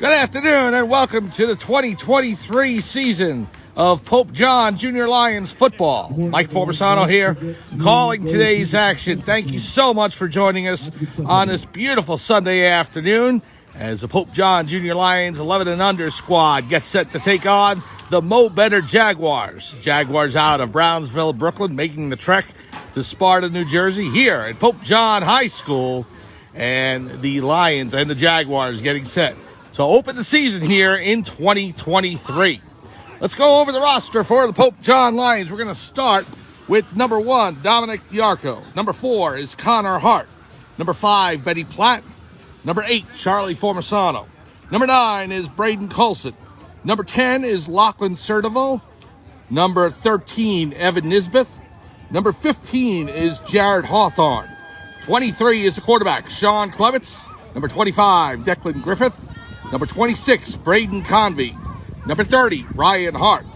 Good afternoon and welcome to the 2023 season of Pope John Junior Lions football. Mike Formisano here, calling today's action. Thank you so much for joining us on this beautiful Sunday afternoon as the Pope John Junior Lions 11 and under squad gets set to take on the Mo Better Jaguars. Jaguars out of Brownsville, Brooklyn, making the trek to Sparta, New Jersey, here at Pope John High School, and the Lions and the Jaguars getting set to open the season here in 2023. Let's go over the roster for the Pope John Lions. We're going to start with number 1, Dominic Diarco. Number 4 is Connor Hart. Number 5, Betty Platt. Number 8, Charlie Formisano. Number 9 is Braden Colson. Number 10 is Lachlan Sertival. Number 13, Evan Nisbeth. Number 15 is Jared Hawthorne. 23 is the quarterback, Sean Clevitz. Number 25, Declan Griffith. Number 26, Braden Convey. Number 30, Ryan Hart.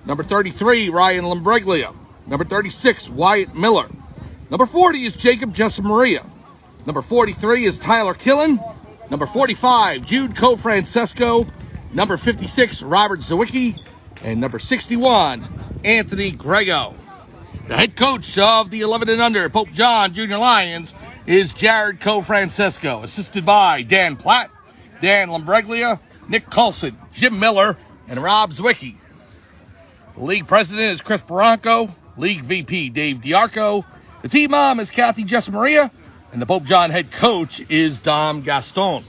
Number 33, Ryan Lambreglia. Number 36, Wyatt Miller. Number 40 is Jacob Jessamaria. Number 43 is Tyler Killen. Number 45, Jude Cofrancesco. Number 56, Robert Zawicki. And number 61, Anthony Grego. The head coach of the 11 and under Pope John Junior Lions is Jared Cofrancesco, assisted by Dan Platt, Dan Lambreglia, Nick Coulson, Jim Miller, and Rob Zwicky. The league president is Chris Barranco, league VP Dave Diarco. The team mom is Kathy Jessamaria, and the Pope John head coach is Dom Gaston.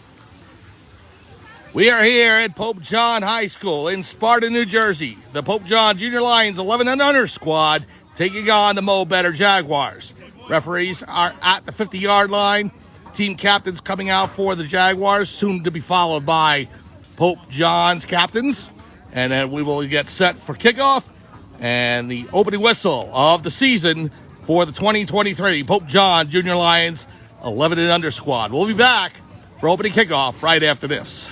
We are here at Pope John High School in Sparta, New Jersey. The Pope John Junior Lions 11 and under squad taking on the Mo Better Jaguars. Referees are at the 50-yard line. Team captains coming out for the Jaguars, soon to be followed by Pope John's captains. And then we will get set for kickoff and the opening whistle of the season for the 2023 Pope John Junior Lions 11 and under squad. We'll be back for opening kickoff right after this.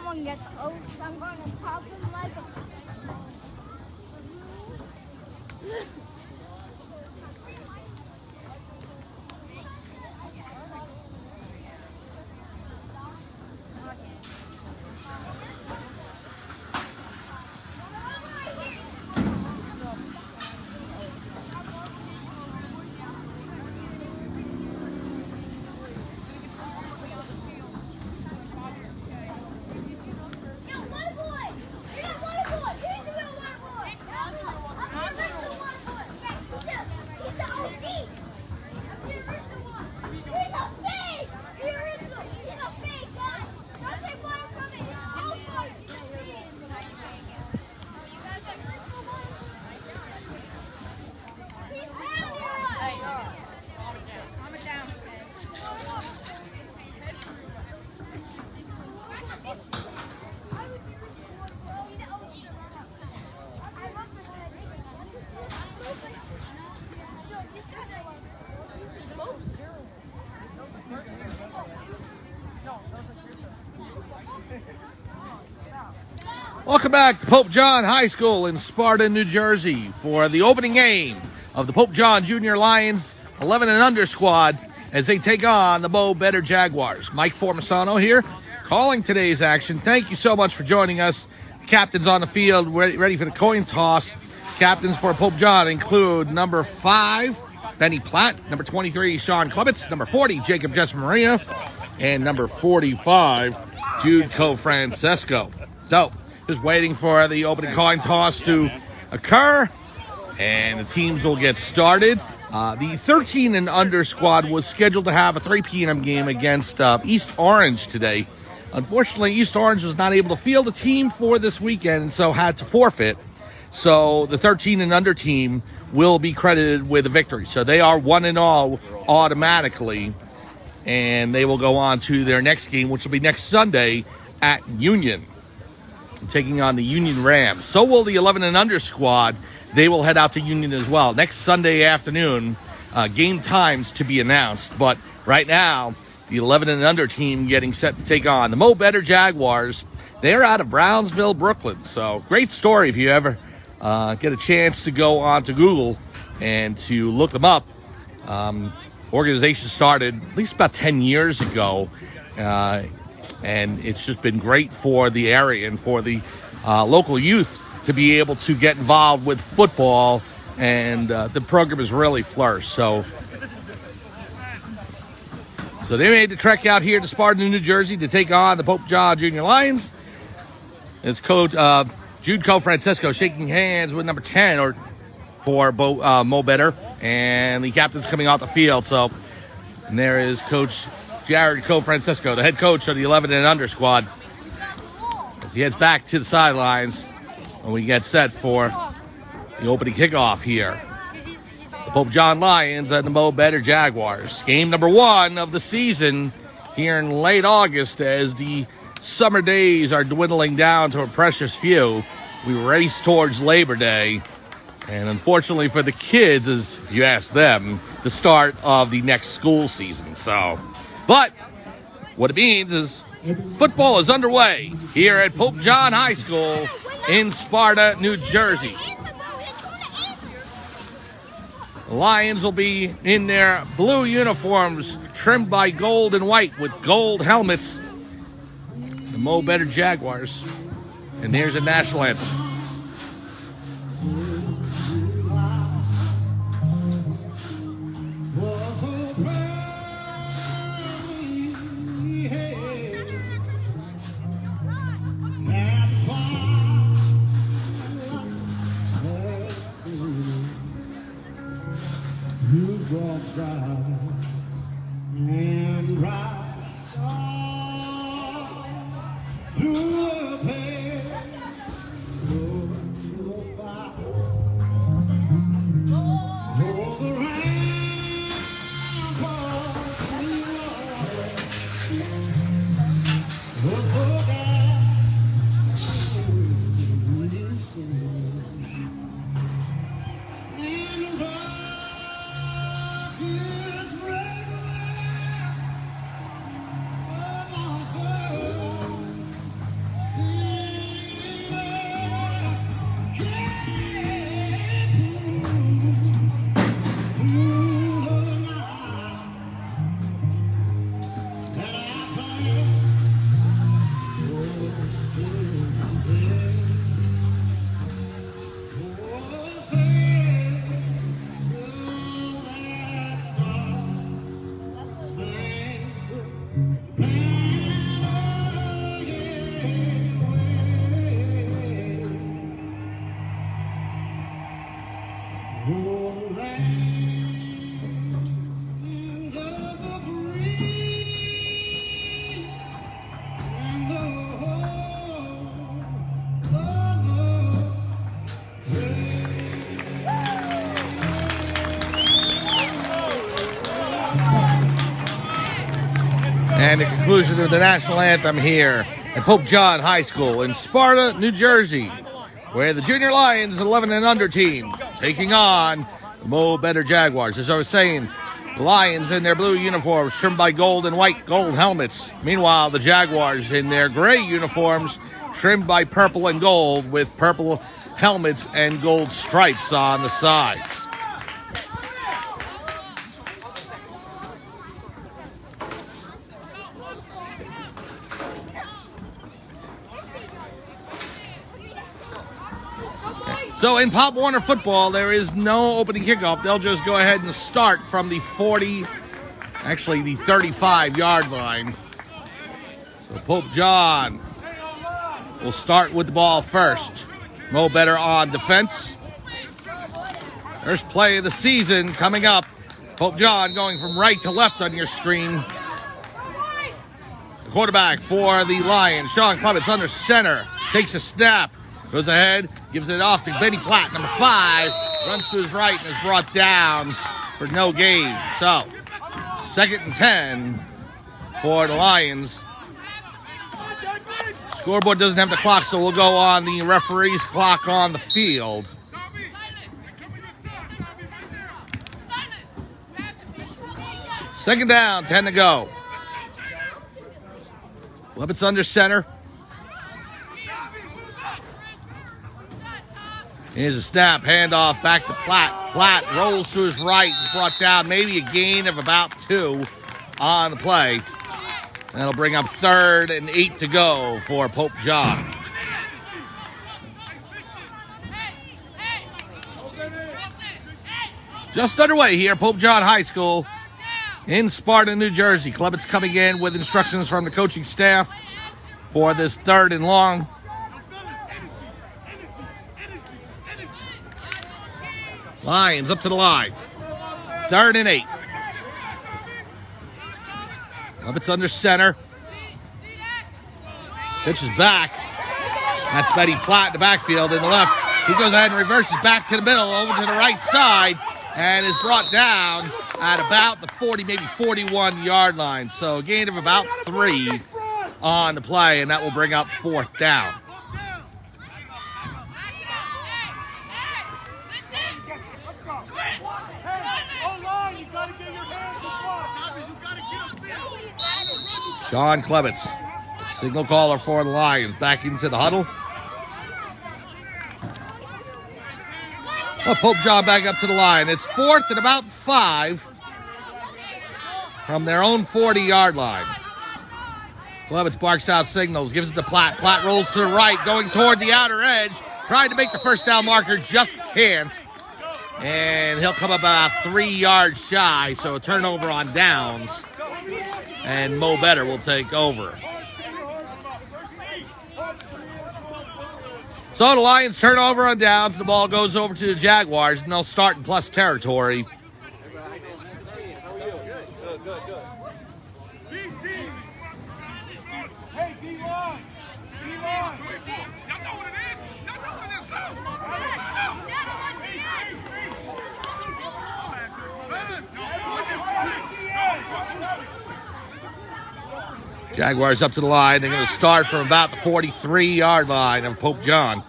someone gets oats, I'm going to pop them like a... Welcome back to Pope John High School in Sparta, New Jersey for the opening game of the Pope John Junior Lions 11 and under squad as they take on the Mo Better Jaguars. Mike Formisano here calling today's action. Thank you so much for joining us. Captains on the field ready for the coin toss. Captains for Pope John include number 5, Benny Platt, number 23, Sean Clements, number 40, Jacob Jesmaria, and number 45, Jude Cofrancesco. So, just waiting for the opening coin toss to occur, and the teams will get started. The 13 and under squad was scheduled to have a 3 p.m. game against East Orange today. Unfortunately, East Orange was not able to field a team for this weekend, and so had to forfeit. So the 13 and under team will be credited with a victory. So they are 1-0 automatically, and they will go on to their next game, which will be next Sunday at Union, taking on the Union Rams. So will the 11 and under squad. They will head out to Union as well next Sunday afternoon. Game times to be announced, but right now the 11 and under team getting set to take on the Mo Better Jaguars. They're out of Brownsville, Brooklyn. So great story if you ever get a chance to go on to Google and to look them up. Organization started at least about 10 years ago. And it's just been great for the area and for the local youth to be able to get involved with football, and the program has really flourished. So they made the trek out here to Sparta, New Jersey to take on the Pope John Junior Lions. It's Coach Jude Cofrancesco shaking hands with number 10 for Mo Better, and the captain's coming off the field. So, and there is Coach Jared Cofrancesco, the head coach of the 11 and under squad, as he heads back to the sidelines when we get set for the opening kickoff here. The Pope John Lions and the Mo Better Jaguars. Game number 1 of the season here in late August as the summer days are dwindling down to a precious few. We race towards Labor Day. And unfortunately for the kids, is, if you ask them, the start of the next school season. But what it means is football is underway here at Pope John High School in Sparta, New Jersey. The Lions will be in their blue uniforms trimmed by gold and white with gold helmets. The Mo Better Jaguars. And there's a national anthem. And the conclusion of the national anthem here at Pope John High School in Sparta, New Jersey, where the Junior Lions 11 and under team taking on the Mo Better Jaguars. As I was saying, the Lions in their blue uniforms trimmed by gold and white gold helmets. Meanwhile, the Jaguars in their gray uniforms trimmed by purple and gold with purple helmets and gold stripes on the sides. So in Pop Warner football, there is no opening kickoff. They'll just go ahead and start from the 35-yard line. So Pope John will start with the ball first. Mo Better on defense. First play of the season coming up. Pope John going from right to left on your screen. The quarterback for the Lions, Sean Clements under center. Takes a snap. Goes ahead, gives it off to Benny Platt, number 5. Runs to his right and is brought down for no gain. So, 2nd and 10 for the Lions. Scoreboard doesn't have the clock, so we'll go on the referee's clock on the field. Second down, 10 to go. Clements under center. Here's a snap, handoff back to Platt. Platt rolls to his right, is brought down, maybe a gain of about 2 on the play. That'll bring up 3rd and 8 to go for Pope John. Just underway here, Pope John High School in Sparta, New Jersey. Clements coming in with instructions from the coaching staff for this 3rd and long. Lions up to the line. 3rd and 8. Clements under center. Pitch is back. That's Benny Platt in the backfield in the left. He goes ahead and reverses back to the middle, over to the right side, and is brought down at about the 40, maybe 41-yard line. So a gain of about 3 on the play, and that will bring up 4th down. Sean Clements, signal caller for the Lions, back into the huddle. Well, Pope John back up to the line. It's 4th and about 5 from their own 40-yard line. Clements barks out signals, gives it to Platt. Platt rolls to the right, going toward the outer edge, trying to make the first down marker, just can't. And he'll come about 3 yards shy, so a turnover on downs. And Mo Better will take over. So the Lions turn over on downs. The ball goes over to the Jaguars, and they'll start in plus territory. Jaguars up to the line. They're going to start from about the 43-yard line of Pope John.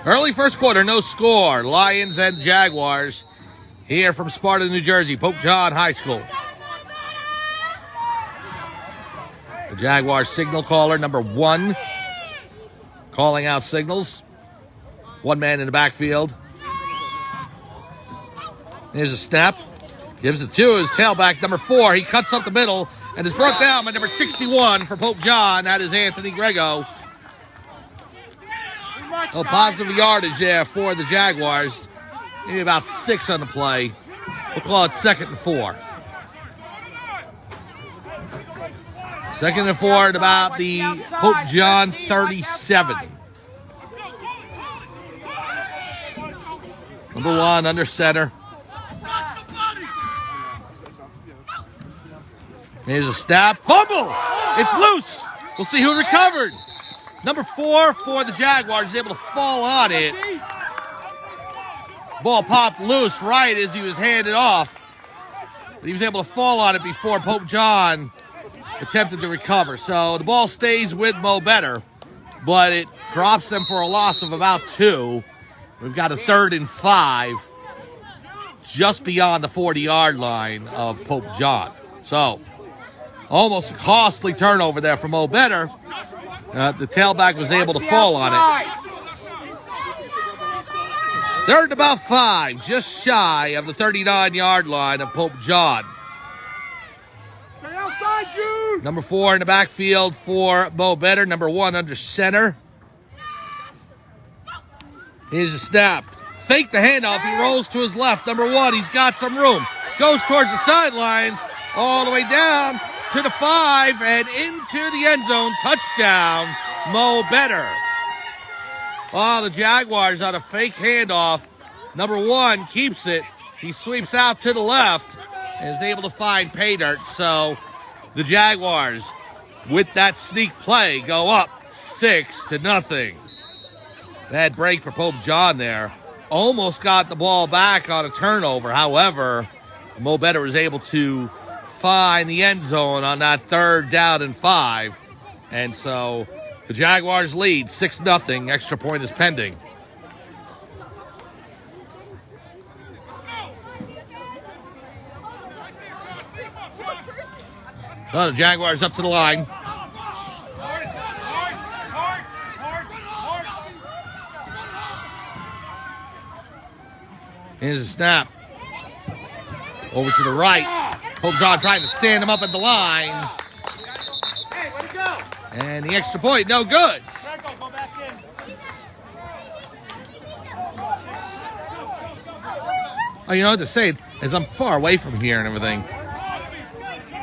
Early first quarter, no score. Lions and Jaguars here from Sparta, New Jersey, Pope John High School. The Jaguars signal caller, number 1, calling out signals. 1 man in the backfield. Here's a snap. Gives it to his tailback, number 4. He cuts up the middle and is brought down by number 61 for Pope John. That is Anthony Grego. Oh, positive yardage there for the Jaguars. Maybe about 6 on the play. We'll call it 2nd and 4. 2nd and 4 at about the Pope John 37. Number 1 under center. Here's a snap. Fumble! It's loose. We'll see who recovered. Number 4 for the Jaguars is able to fall on it. Ball popped loose right as he was handed off. but he was able to fall on it before Pope John attempted to recover. So the ball stays with Mo Better, but it drops them for a loss of about 2. We've got a 3rd and 5 just beyond the 40-yard line of Pope John. So almost a costly turnover there for Mo Better. The tailback was able to fall on it. 3rd and about 5, just shy of the 39-yard line of Pope John. Stay outside, Jude. Number 4 in the backfield for Mo Better. Number 1 under center. Here's a snap. Fake the handoff. He rolls to his left. Number 1, he's got some room. Goes towards the sidelines, all the way down to the 5 and into the end zone. Touchdown, Mo Better. Oh, the Jaguars on a fake handoff. Number 1 keeps it. He sweeps out to the left and is able to find pay dirt. So the Jaguars, with that sneak play, go up 6-0. Bad break for Pope John there. Almost got the ball back on a turnover. However, Mo Better was able to find the end zone on that 3rd down and 5. And so the Jaguars lead 6-0. Extra point is pending. Oh, the Jaguars up to the line. Here's a snap. Over to the right. Pope John trying to stand him up at the line. Hey, let it go. And the extra point, no good. Go back in. Oh, you know what to say? As I'm far away from here and everything,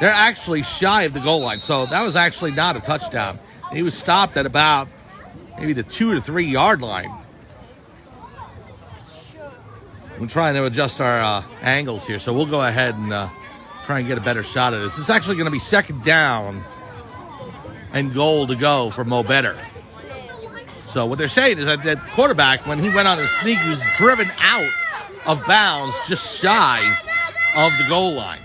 they're actually shy of the goal line. So that was actually not a touchdown. He was stopped at about maybe the 2 to 3 yard line. We're trying to adjust our angles here, so we'll go ahead and try and get a better shot at this. It's actually going to be 2nd down and goal to go for Mo Better. So what they're saying is that the quarterback, when he went on his sneak, he was driven out of bounds just shy of the goal line.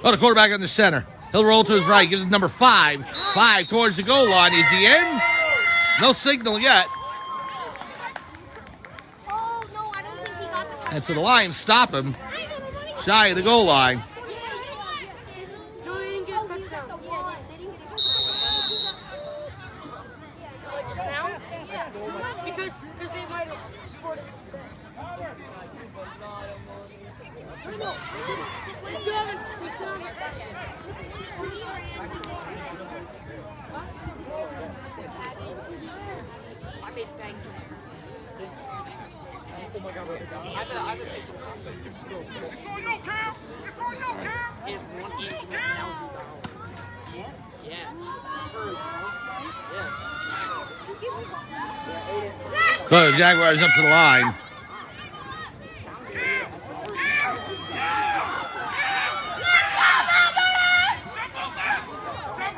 Oh, the quarterback on the center. He'll roll to his right, gives it number 5. 5 towards the goal line. Is he in? No signal yet. And so the Lions stop him shy of the goal line. No, they didn't get a touchdown. Now? Because they might have scored. I made thank you. Oh my God, It's on your cam! It's on your cam! Is 181,000. Yeah. So the Jaguars up to the line.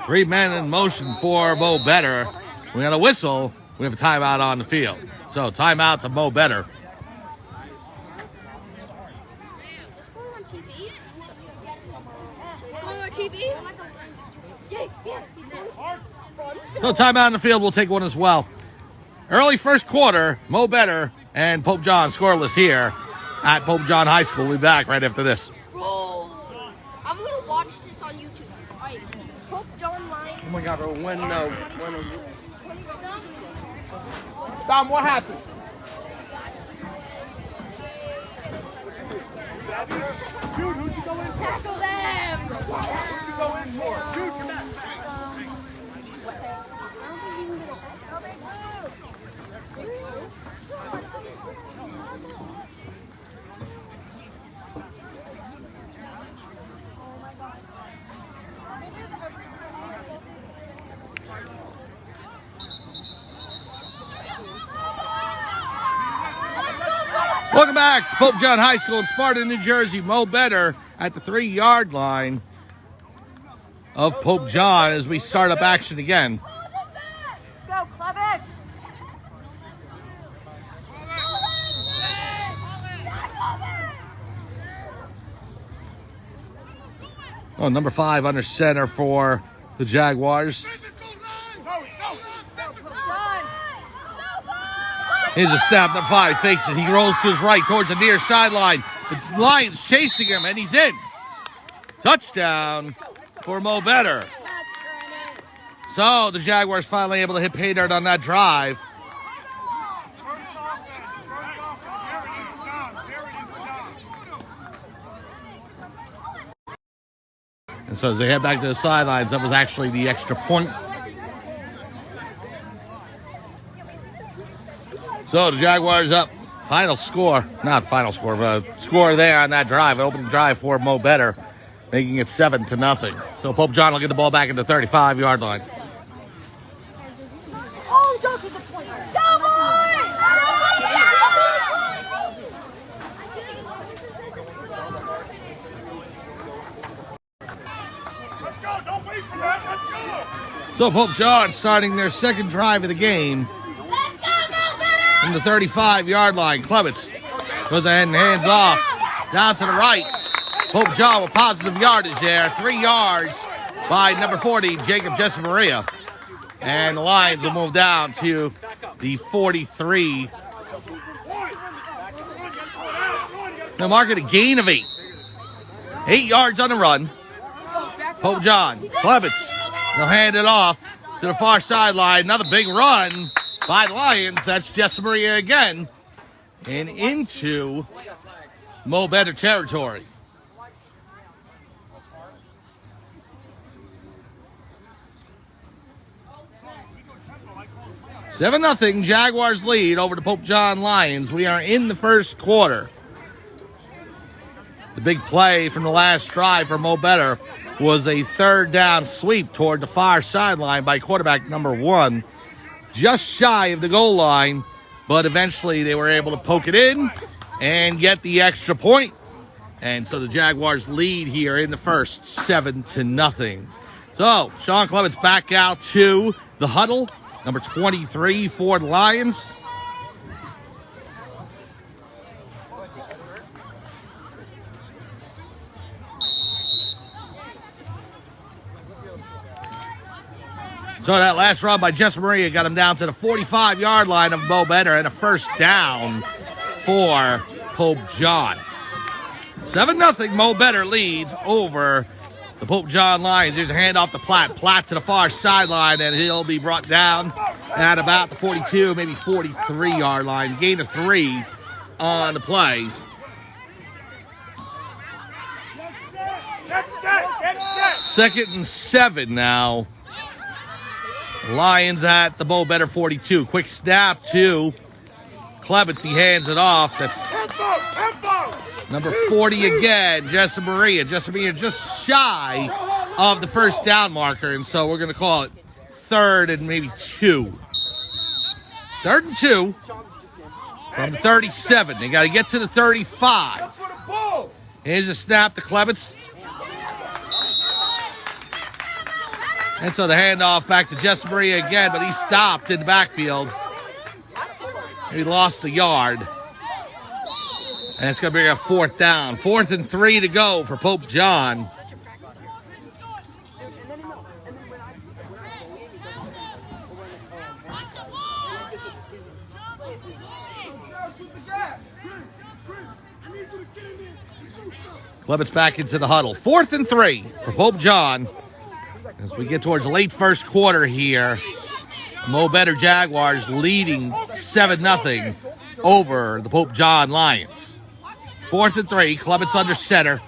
Three men in motion for Mo Better. We got a whistle. We have a timeout on the field. So timeout to Mo Better. Is going on TV? Going on TV? So timeout on the field. We'll take one as well. Early first quarter, Mo Better and Pope John scoreless here at Pope John High School. We'll be back right after this. Bro, I'm going to watch this on YouTube. All right, Pope John Lions. Oh my God, bro. When Dom, what happened? Dude, who'd you go in for? Tackle them! Who'd you go in for? Dude, come back. Welcome back to Pope John High School in Sparta, New Jersey. Mo Better at the 3-yard line of Pope John as we start up action again. Let's go, club it! Oh, number 5 under center for the Jaguars. Here's a snap. Number 5 fakes it. He rolls to his right towards the near sideline. The Lions chasing him, and he's in. Touchdown for Mo Better. So the Jaguars finally able to hit pay dirt on that drive. And so as they head back to the sidelines, that was actually the extra point. So the Jaguars up. Final score, not final score, but score there on that drive, an opening drive for Mo Better, making it 7-0. So Pope John will get the ball back at the 35-yard line. Oh, don't get the point. Let's go. Don't wait for that. Let's go. So Pope John starting their second drive of the game from the 35-yard line. Clements goes ahead and hands off down to the right. Pope John with positive yardage there. 3 yards by number 40, Jacob Jessamaria. And the Lions will move down to the 43. They'll mark it a gain of 8. 8 yards on the run. Pope John, Clements, they'll hand it off to the far sideline. Another big run by the Lions. That's Jessamaria again. And into Mo Better territory. Seven 0 Jaguars lead over the Pope John Lions. We are in the first quarter. The big play from the last drive for Mo Better was a third down sweep toward the far sideline by quarterback number 1. Just shy of the goal line, but eventually they were able to poke it in and get the extra point. And so the Jaguars lead here in the first 7-0. So Sean Clements back out to the huddle. Number 23 for the Lions. So that last run by Jessamaria got him down to the 45-yard line of Mo Better and a first down for Pope John. 7-0 Mo Better leads over the Pope John Lions. Here's a handoff to Platt. Platt to the far sideline, and he'll be brought down at about the 42, maybe 43-yard line. Gain of 3 on the play. Second and 7 now. Lions at the Mo Better 42. Quick snap to Clements. He hands it off. That's number 40 again, Jessamaria. Jessamaria just shy of the first down marker, and so we're going to call it 3rd and maybe 2. 3rd and 2 from the 37. They got to get to the 35. Here's a snap to Clements. And so the handoff back to Jessamaria again, but he stopped in the backfield. He lost a yard. And it's going to be a 4th down. 4th and 3 to go for Pope John. Clements back into the huddle. 4th and 3 for Pope John. As we get towards the late first quarter here, Mo Better Jaguars leading 7-0 over the Pope John Lions. 4th and 3, Clements under center.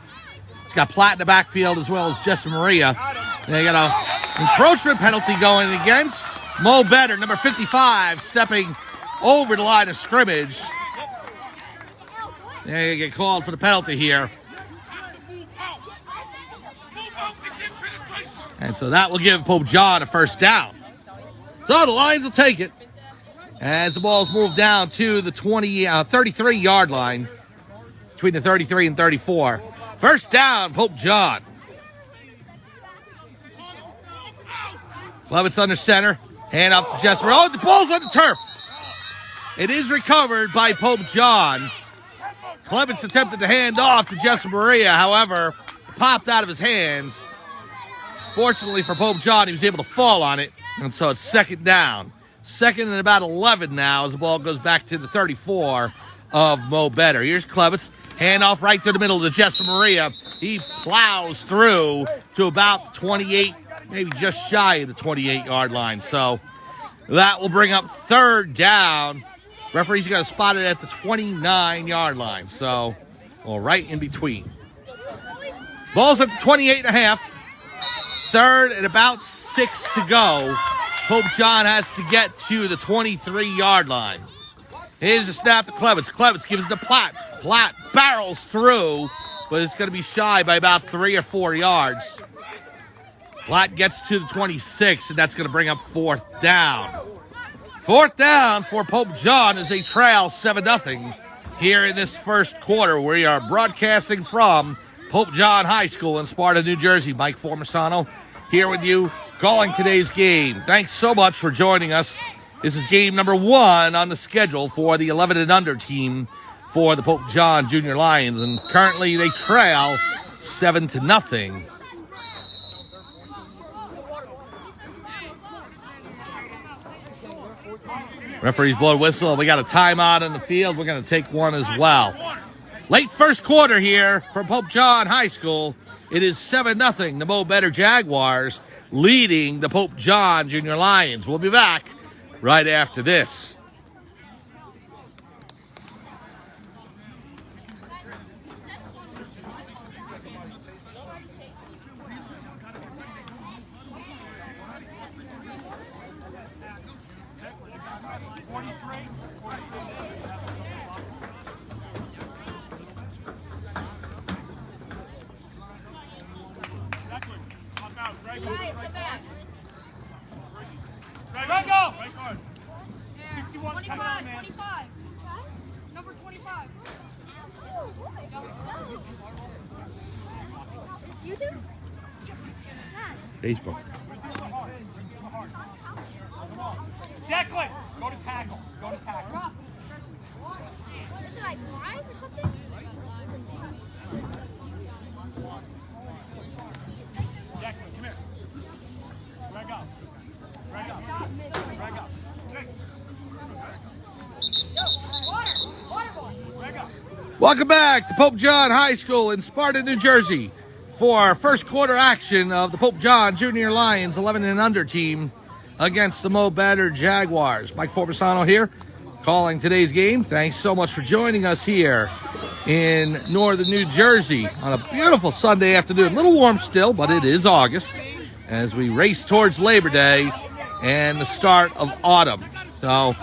He's got Platt in the backfield as well as Jessamaria. They got an encroachment penalty going against Mo Better, number 55, stepping over the line of scrimmage. They get called for the penalty here. And so that will give Pope John a first down. So the Lions will take it as the ball's moved down to the 33-yard line, between the 33 and 34. First down, Pope John. Clements under center. Hand off to Jesper. Oh, the ball's on the turf. It is recovered by Pope John. Clements attempted to hand off to Jessamaria. However, popped out of his hands. Fortunately for Pope John, he was able to fall on it, and so it's second down. Second and about 11 now as the ball goes back to the 34 of Mo Better. Here's Klevitz. Handoff right through the middle to Jesse Maria. He plows through to about 28, maybe just shy of the 28-yard line. So that will bring up third down. Referee's got to spot it at the 29-yard line. So, well, right in between. Ball's at the 28.5. Third and about 6 to go. Pope John has to get to the 23-yard line. Here's the snap to Klevitz. Klevitz gives it to Platt. Platt barrels through, but it's going to be shy by about 3 or 4 yards. Platt gets to the 26, and that's going to bring up fourth down. Fourth down for Pope John as they trail 7-0 here in this first quarter. We are broadcasting from Pope John High School in Sparta, New Jersey. Mike Formisano here with you, calling today's game. Thanks so much for joining us. This is game number 1 on the schedule for the 11 and under team for the Pope John Junior Lions, and currently they trail 7-0. Referees blow whistle. We got a timeout on the field. We're going to take one as well. Late first quarter here for Pope John High School. It is 7-0. The Mo Better Jaguars leading the Pope John Junior Lions. We'll be back right after this. Facebook. Declan, go to tackle. Go to tackle. Is it like live or something? Declan, come here. Drag up. Drag up. Drag up. Drag up. Welcome back to Pope John High School in Sparta, New Jersey, for our first quarter action of the Pope John Junior Lions 11 and under team against the Mo Better Jaguars. Mike Formisano here, calling today's game. Thanks so much for joining us here in northern New Jersey on a beautiful Sunday afternoon. A little warm still, but it is August as we race towards Labor Day and the start of autumn. So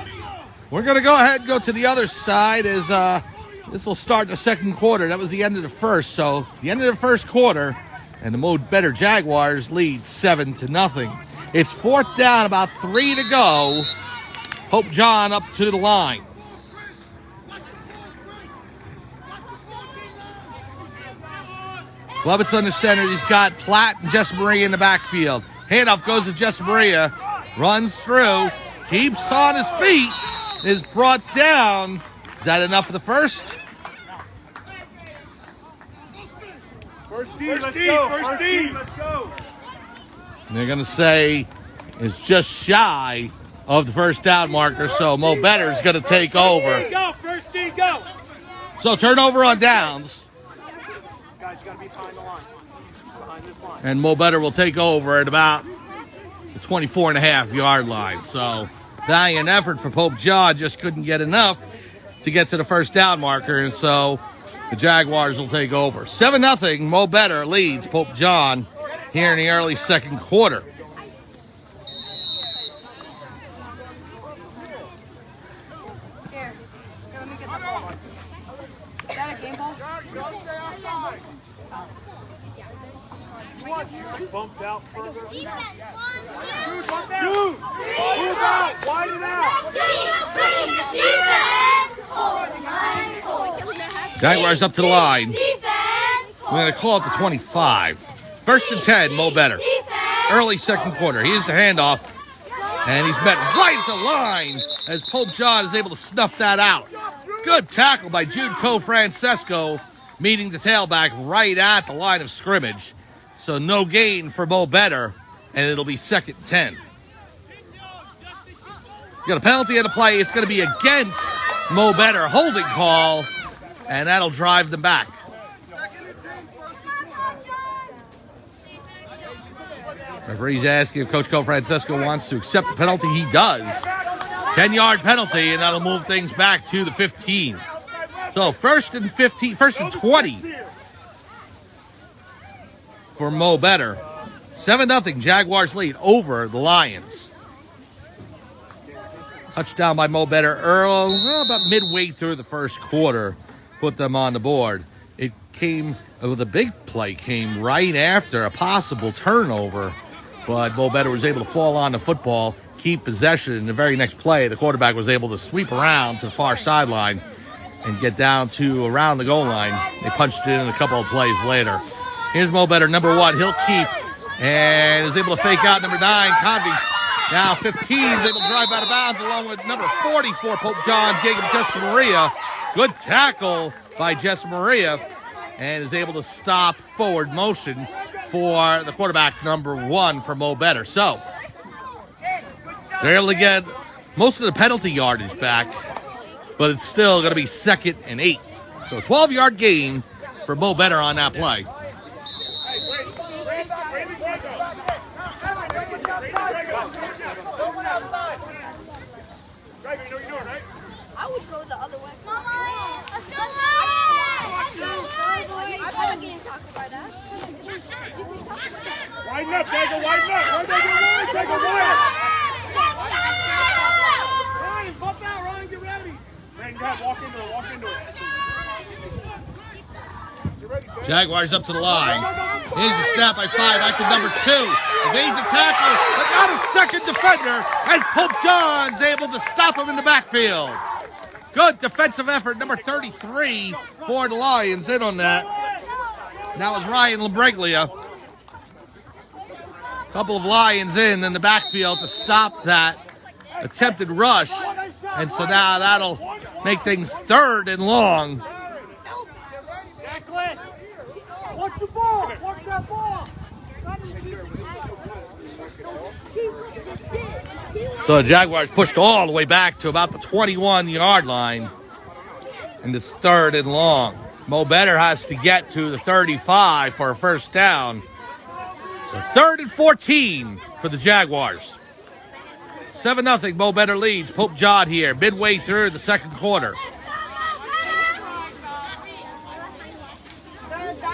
we're going to go ahead and go to the other side as this will start the second quarter. That was the end of the first. So the end of the first quarter, and the Mo Better Jaguars lead 7-0. It's fourth down, about 3 to go. Pope John up to the line. Klevitz on the center. He's got Platt and Jess Maria in the backfield. Handoff goes to Jess Maria. Runs through. Keeps on his feet. Is brought down. Is that enough for the first? First D, let's go. First D, let's go. And they're going to say it's just shy of the first down marker, so Mo Better is going to take over. Go, first D, go. So turnover on downs. Guys, you got to be behind the line. Behind this line. And Mo Better will take over at about the 24.5-yard line. So valiant effort for Pope John, just couldn't get enough to get to the first down marker, and so the Jaguars will take over. 7-0, Mo Better leads Pope John here in the early second quarter. Here, let me get the ball. Is that a game ball? Bumped out further. Defense, 1, 2, Move out. Widen out. Jaguars up to the line. We're going to call it the 25. First and 10, Mo Better. Early second quarter. Here's the handoff. And he's met right at the line as Pope John is able to snuff that out. Good tackle by Jude Co-Francesco. meeting the tailback right at the line of scrimmage. So no gain for Mo Better, and it'll be 2nd and 10. You got a penalty on the play. It's going to be against Mo Better. Holding call, and that'll drive them back. Referee's asking if Coach Cofrancesco wants to accept the penalty. He does. 10-yard penalty, and that'll move things back to the 15. So 1st and 20 for Mo Better. 7-0 Jaguars lead over the Lions. Touchdown by Mo Better early, about midway through the first quarter, put them on the board. It came, the big play came right after a possible turnover, but Mo Better was able to fall on the football, keep possession. In the very next play, the quarterback was able to sweep around to the far sideline and get down to around the goal line. They punched it in a couple of plays later. Here's Mo Better, number 1. He'll keep and is able to fake out number 9, Convey. Now 15 is able to drive out of bounds along with number 44, Pope John, Jacob Maria. Good tackle by Maria, and is able to stop forward motion for the quarterback, number 1 for Mo Better. So they're able to get most of the penalty yardage back, but it's still going to be 2nd and 8. So a 12-yard gain for Mo Better on that play. I would go the other way. Mama, let's go! I'm getting tackled by that. Widen up, Dagger, widen up. Dagger, wide. Ryan, bump out, Ryan, get ready. Ryan, go ahead, walk into it. Jaguars up to the line. Here's a snap by 5, back to number 2. Evades the tackle, but got a second defender as Pope John's able to stop him in the backfield. Good defensive effort, number 33 for the Lions in on that. That was Ryan Labriglia. Couple of Lions in the backfield to stop that attempted rush. And so now that'll make things 3rd and long. Watch the ball! Watch that ball! So the Jaguars pushed all the way back to about the 21-yard line. And it's 3rd and long. Mo Better has to get to the 35 for a first down. So 3rd and 14 for the Jaguars. 7-0, Mo Better leads. Pope John here, midway through the second quarter.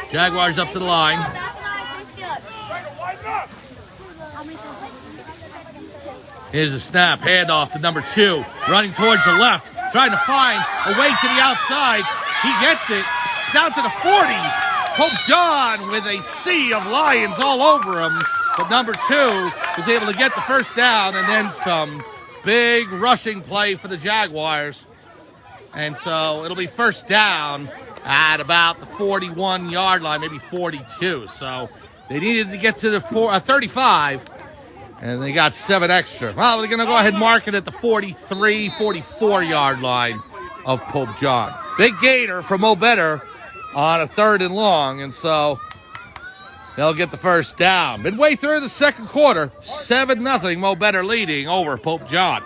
Jaguars up to the line. Here's a snap, handoff to number 2, running towards the left, trying to find a way to the outside. He gets it down to the 40. Pope John with a sea of Lions all over him, but number 2 was able to get the first down and then some. Big rushing play for the Jaguars. And so it'll be first down at about the 41-yard line, maybe 42. So they needed to get to the 35, and they got 7 extra. Well, they're going to go ahead and mark it at the 43, 44-yard line of Pope John. Big gainer from Mo Better on a 3rd and long, and so they'll get the first down. Midway through the second quarter, 7-0, Mo Better leading over Pope John.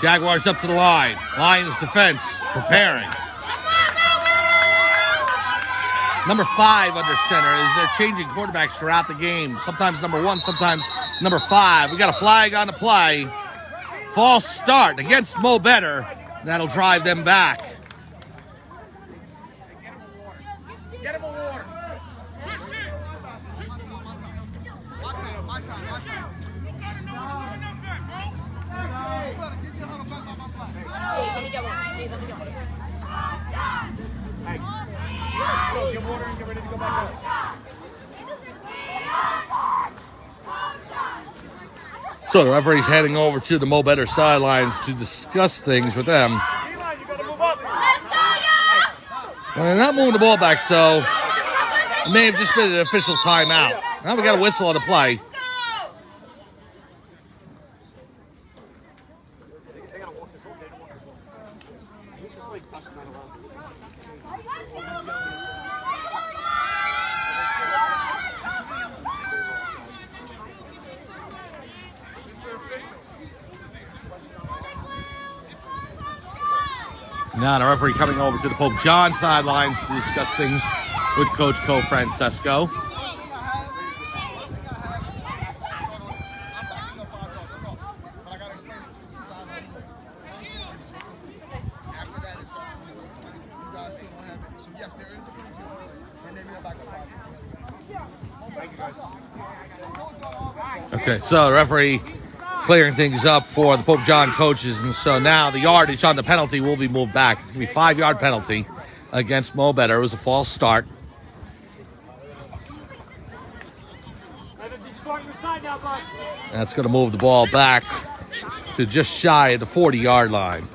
Jaguars up to the line. Lions defense preparing. Number 5 under center as they're changing quarterbacks throughout the game. Sometimes number 1, sometimes number 5. We got a flag on the play. False start against Mo Better. That'll drive them back. Get him a water. Get water and get ready to go back up. So the referee's heading over to the Mo Better sidelines to discuss things with them. Eli, you gotta move up. Well, they're not moving the ball back, so it may have just been an official timeout. Now we got a whistle on the play. Now the referee coming over to the Pope John sidelines to discuss things with Coach Francesco. Okay, so the referee clearing things up for the Pope John coaches, and so now the yardage on the penalty will be moved back. It's going to be a 5-yard penalty against Mo Better. It was a false start. That's going to move the ball back to just shy of the 40-yard line.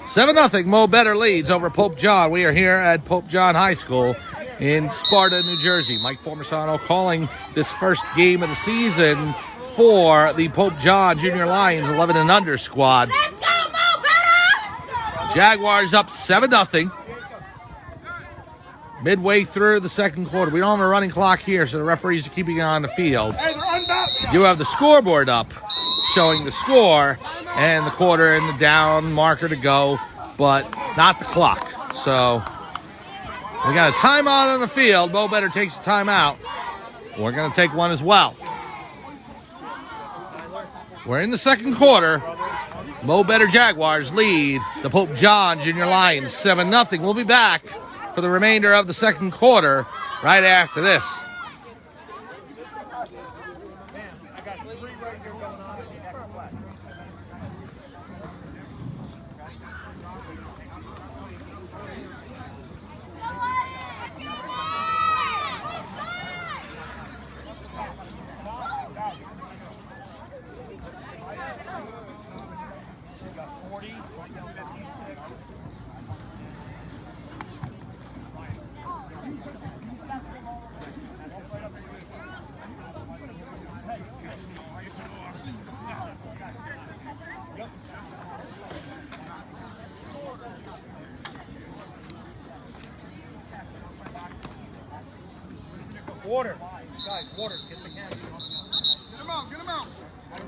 7-0, Mo Better leads over Pope John. We are here at Pope John High School in Sparta, New Jersey. Mike Formisano calling this first game of the season for the Pope John Junior Lions 11 and under squad. Let's go, Mo Better! Jaguars up 7-0. Midway through the second quarter. We don't have a running clock here, so the referees are keeping it on the field. You have the scoreboard up showing the score and the quarter and the down marker to go, but not the clock. So we got a timeout on the field. Mo Better takes a timeout. We're going to take one as well. We're in the second quarter. Mo Better Jaguars lead the Pope John Junior Lions 7-0. We'll be back for the remainder of the second quarter right after this. Water. Guys, water. Get the can. Get him out.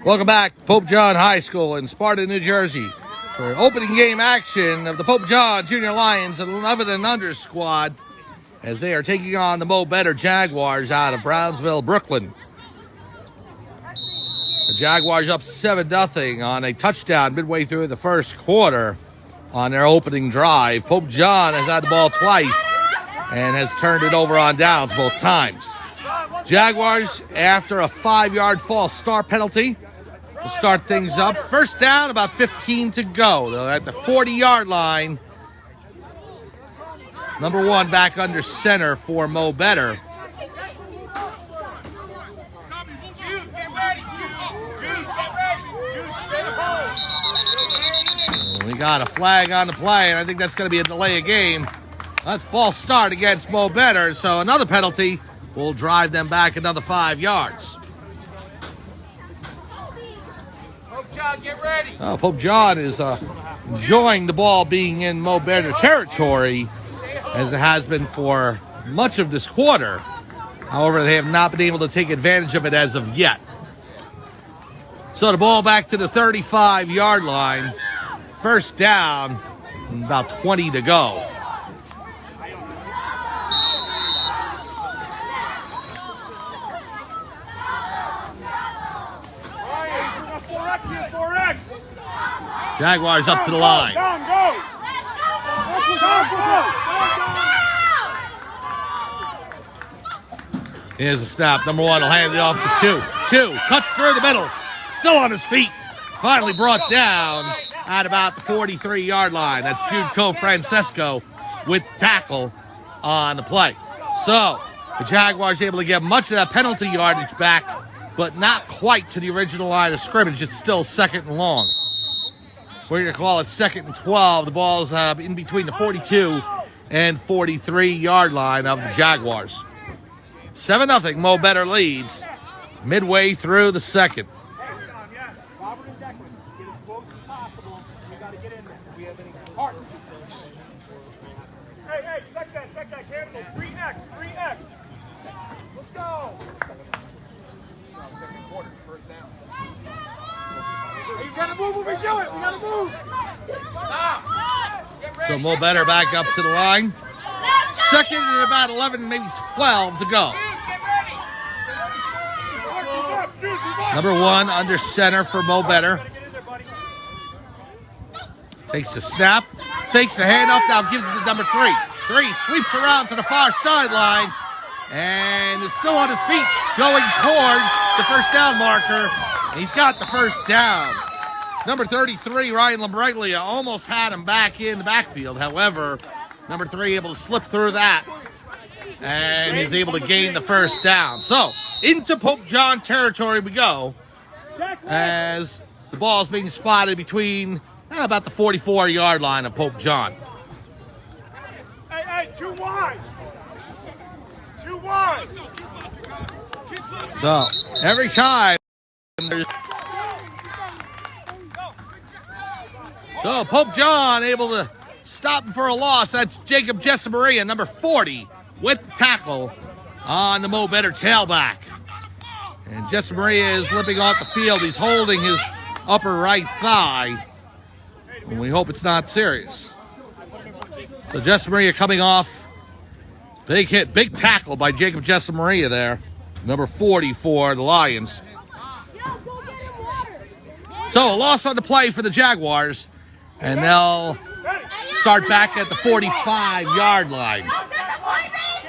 Welcome back, Pope John High School in Sparta, New Jersey, for opening game action of the Pope John Junior Lions 11 and under squad as they are taking on the Mo Better Jaguars out of Brownsville, Brooklyn. The Jaguars up 7-0 on a touchdown midway through the first quarter on their opening drive. Pope John has had the ball twice and has turned it over on downs both times. Jaguars, after a 5-yard false start penalty, will start things up. First down, about 15 to go. They're at the 40-yard line. Number 1 back under center for Mo Better. We got a flag on the play, and I think that's going to be a delay of game. That's false start against Mo Better, so another penalty will drive them back another 5 yards. Pope John, get ready. Pope John is enjoying the ball being in Mo Better territory, as it has been for much of this quarter. However, they have not been able to take advantage of it as of yet. So the ball back to the 35-yard line. First down, about 20 to go. Jaguars up to the line. Here's a snap. Number 1 will hand it off to 2. 2 cuts through the middle. Still on his feet. Finally brought down at about the 43-yard line. That's Jude Francesco with the tackle on the play. So the Jaguars able to get much of that penalty yardage back, but not quite to the original line of scrimmage. It's still second and long. We're going to call it 2nd and 12. The ball's in between the 42 and 43-yard line of the Jaguars. 7-0, Mo Better leads midway through the second. Hey, check that, cancel. 3X. Let's go. Second quarter, first down. Hey, you gotta move when we do it. We gotta move. Stop. Get So Mo Better back up to the line. Second and about 11, maybe 12 to go. Number 1 under center for Mo Better. Takes the snap, fakes the handoff, now gives it to number 3. 3 sweeps around to the far sideline and is still on his feet going towards the first down marker. He's got the first down. Number 33, Ryan Lambriglia, almost had him back in the backfield. However, number 3 able to slip through that and is able to gain the first down. So, into Pope John territory we go as the ball is being spotted between about the 44-yard line of Pope John. Hey, too wide. Too wide. So, every time so Pope John able to stop him for a loss. That's Jacob Jessamaria, number 40, with the tackle on the Mo Better tailback. And Jessamaria is limping off the field. He's holding his upper right thigh. And we hope it's not serious. So Jessamaria coming off. Big hit, big tackle by Jacob Jessamaria there. Number 40 for the Lions. So a loss on the play for the Jaguars. And they'll start back at the 45-yard line.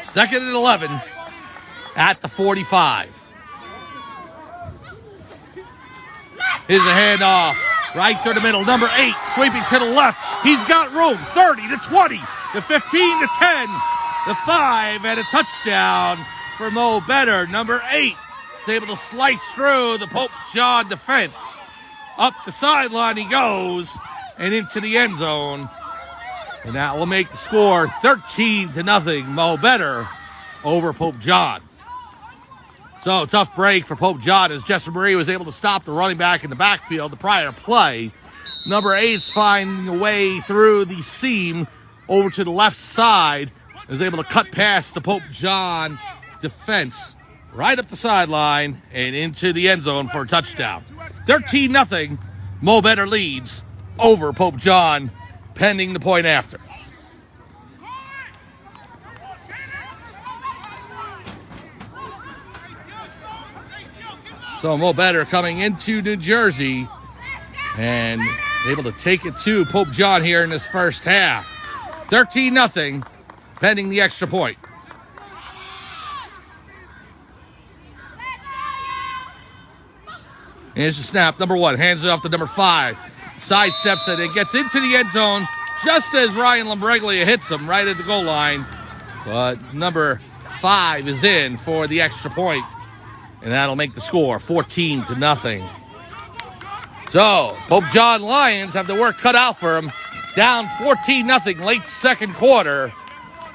Second and 11 at the 45. Here's a handoff right through the middle. Number 8 sweeping to the left. He's got room. 30 to 20 to 15 to 10 to 5 and a touchdown for Mo Better. Number 8 is able to slice through the Pope John defense. Up the sideline he goes and into the end zone. And that will make the score 13-0 Mo Better over Pope John. So, tough break for Pope John as Jessamaria was able to stop the running back in the backfield the prior play. Number 8's finding a way through the seam over to the left side. Is able to cut past the Pope John defense right up the sideline and into the end zone for a touchdown. 13-0, Mo Better leads over Pope John, pending the point after. So Mo Better coming into New Jersey and able to take it to Pope John here in this first half. 13-0, pending the extra point. Here's the snap. Number 1 hands it off to number 5. Sidesteps it and gets into the end zone just as Ryan Lambriglia hits him right at the goal line. But number 5 is in for the extra point. And that'll make the score 14-0. So, Pope John Lions have the work cut out for them. Down 14-0 late second quarter.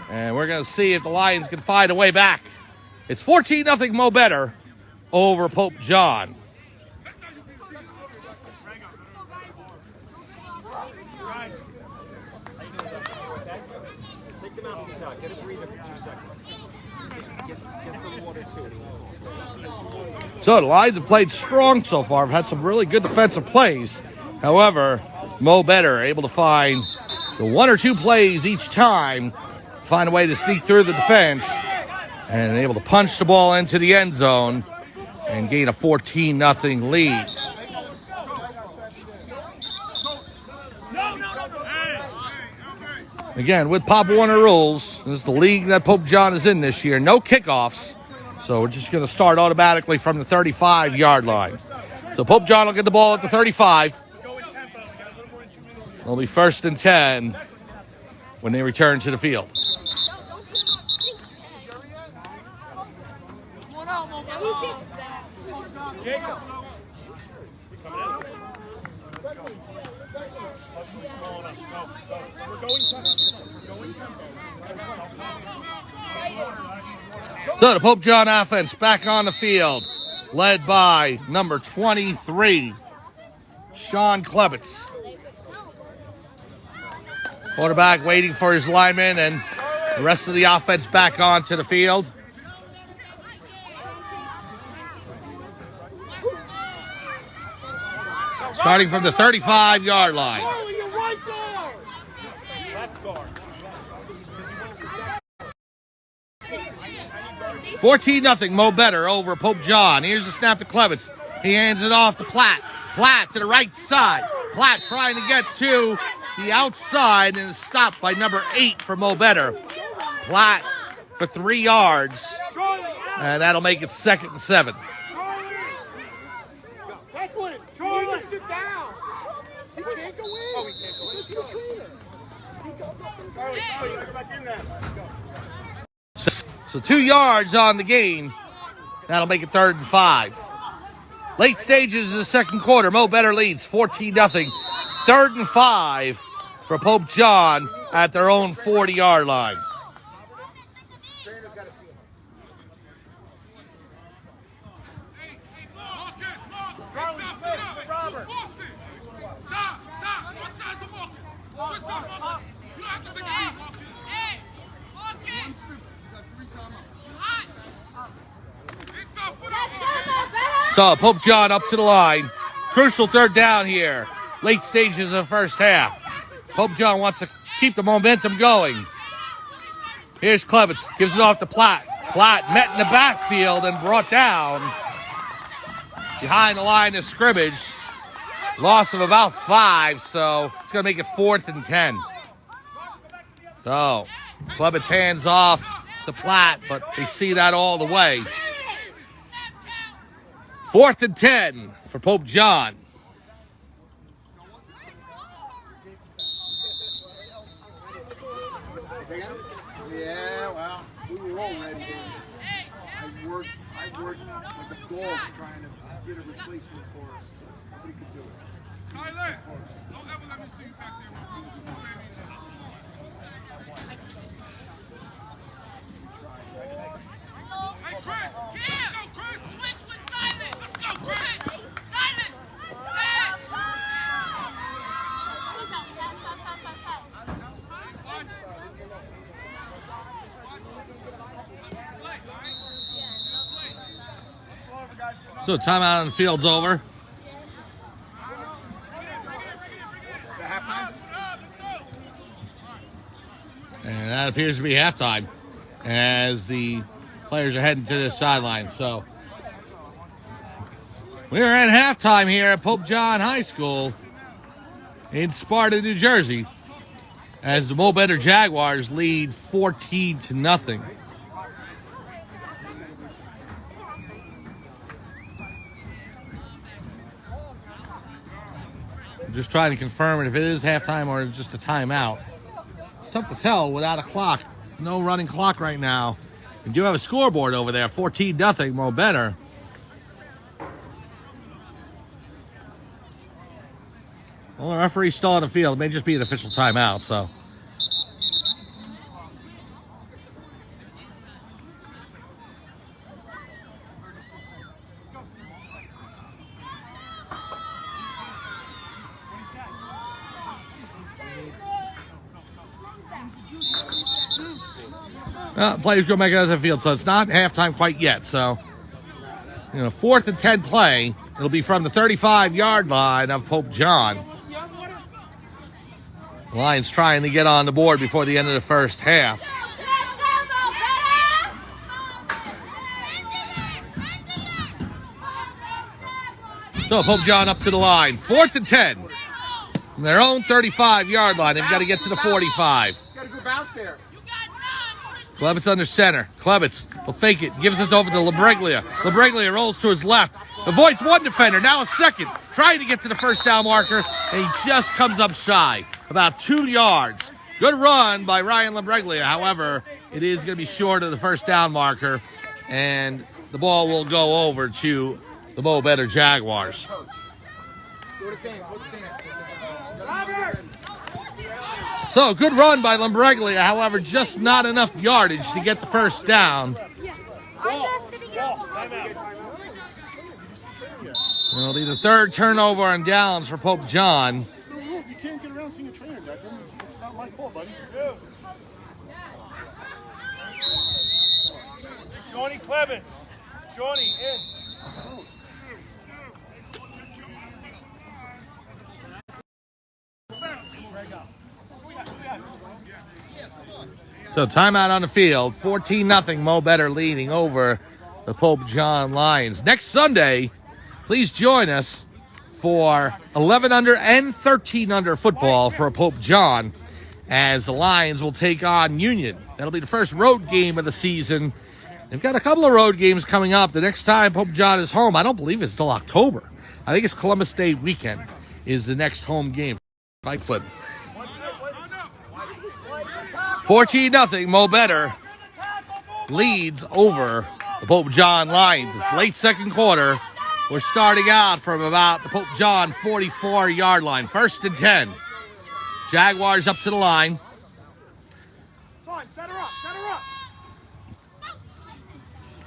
And we're going to see if the Lions can find a way back. It's 14-0 Mo Better over Pope John. So the Lions have played strong so far. Have had some really good defensive plays. However, Mo Better able to find the 1 or 2 plays each time, find a way to sneak through the defense, and able to punch the ball into the end zone and gain a 14-0 lead. Again, with Pop Warner rules, this is the league that Pope John is in this year. No kickoffs. So we're just going to start automatically from the 35-yard line. So Pope John will get the ball at the 35. It'll be 1st and 10 when they return to the field. So the Pope John offense back on the field, led by number 23, Sean Klebitz. Quarterback waiting for his lineman, and the rest of the offense back onto the field. Starting from the 35-yard line. 14-0, Mo Better over Pope John. Here's the snap to Clements. He hands it off to Platt. Platt to the right side. Platt trying to get to the outside and is stopped by number 8 for Mo Better. Platt for 3 yards. And that'll make it 2nd and 7. Charlie, sit down. He can't go in. Oh, he can't go in. He's a trainer. He goes up and Charlie, you gotta go back in there. So 2 yards on the gain. That'll make it 3rd and 5. Late stages of the second quarter. Mo Better leads 14-0. 3rd and 5 for Pope John at their own 40-yard line. So Pope John up to the line. Crucial 3rd down here. Late stages of the first half. Pope John wants to keep the momentum going. Here's Clements. Gives it off to Platt. Platt met in the backfield and brought down behind the line of scrimmage. Loss of about 5, so it's going to make it 4th and 10. So Clements hands off to Platt, but they see that all the way. 4th and 10 for Pope John. Yeah, well, we were all ready. I worked like a dog trying to get a replacement for us. Nobody could do it. Tyler, don't ever let me see you back there. Hey, Chris! Let's go, Chris! Switch with Silent! Let's go, Chris! Silent! So timeout on the field's over. And that appears to be halftime as the players are heading to the sideline. So we are at halftime here at Pope John High School in Sparta, New Jersey, as the Mo Better Jaguars lead 14-0. I'm just trying to confirm if it is halftime or just a timeout. It's tough to tell without a clock. No running clock right now. We do have a scoreboard over there, 14-0, Mo Better. Well, the referee's still on the field. It may just be an official timeout, so. Players go back out of the field, so it's not halftime quite yet. So, 4th and 10 play. It'll be from the 35-yard line of Pope John. The Lions trying to get on the board before the end of the first half. So Pope John up to the line. 4th and 10. From their own 35-yard line. They've got to get to the 45. Got a good bounce there. Clements under center. Clements will fake it. Gives it over to Labriglia. Labriglia rolls to his left. Avoids one defender. Now a second. Trying to get to the first down marker. And he just comes up shy. About 2 yards. Good run by Ryan Labriglia. However, it is going to be short of the first down marker. And the ball will go over to the Mo Better Jaguars. So, good run by Labriglia. However, just not enough yardage to get the first down. It'll be the 3rd turnover on downs for Pope John. You can't get around seeing a trainer, Declan. It's not my call, buddy. Johnny Clements. Johnny, in. So timeout on the field. 14-0. Mo Better leading over the Pope John Lions. Next Sunday, please join us for 11 under and 13 under football for Pope John, as the Lions will take on Union. That'll be the first road game of the season. They've got a couple of road games coming up. The next time Pope John is home, I don't believe it's till October. I think it's Columbus Day weekend is the next home game. 14-0. Mo Better leads over the Pope John Lions. It's late second quarter. We're starting out from about the Pope John 44-yard line. 1st and 10. Jaguars up to the line. Set her up.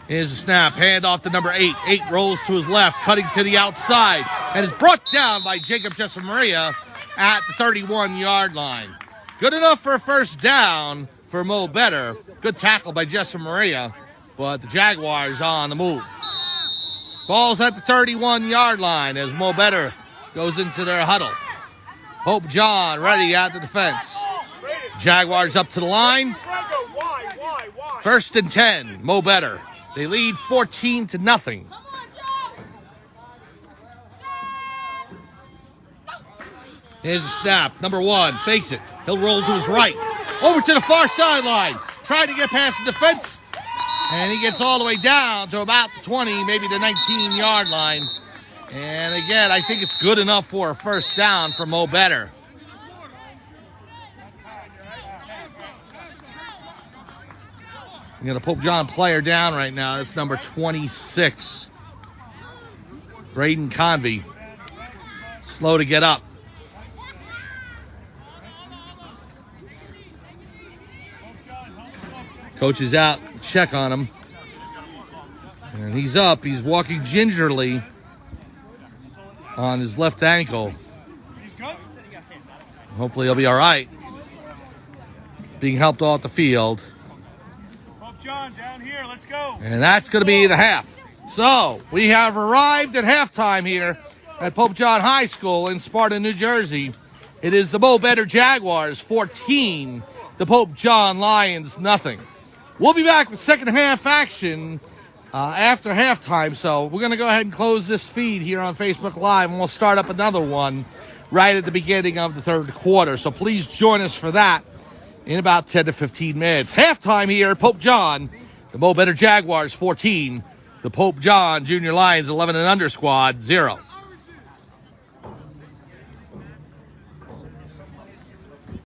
Here's the snap. Hand off to number 8. 8 rolls to his left, cutting to the outside, and is brought down by Jacob Jesamaria at the 31-yard line. Good enough for a first down for Mo Better. Good tackle by Jesamaria, but the Jaguars on the move. Ball's at the 31-yard line as Mo Better goes into their huddle. Pope John ready at the defense. Jaguars up to the line. 1st and 10. Mo Better. They lead 14-0. Here's the snap. Number 1 fakes it. He'll roll to his right. Over to the far sideline. Trying to get past the defense. And he gets all the way down to about the 20, maybe the 19-yard line. And again, I think it's good enough for a first down for Mo Better. We got a Pope John player down right now. That's number 26. Braden Convey. Slow to get up. Coach is out. Check on him. And he's up. He's walking gingerly on his left ankle. Hopefully he'll be all right. Being helped off the field. John, down here. Let's go. And that's going to be the half. So we have arrived at halftime here at Pope John High School in Sparta, New Jersey. It is the Mo Better Jaguars 14, the Pope John Lions nothing. We'll be back with second half action after halftime. So we're going to go ahead and close this feed here on Facebook Live, and we'll start up another one right at the beginning of the third quarter. So please join us for that in about 10 to 15 minutes. Halftime here at Pope John, the Mo Better Jaguars 14, the Pope John Junior Lions 11 and under squad 0.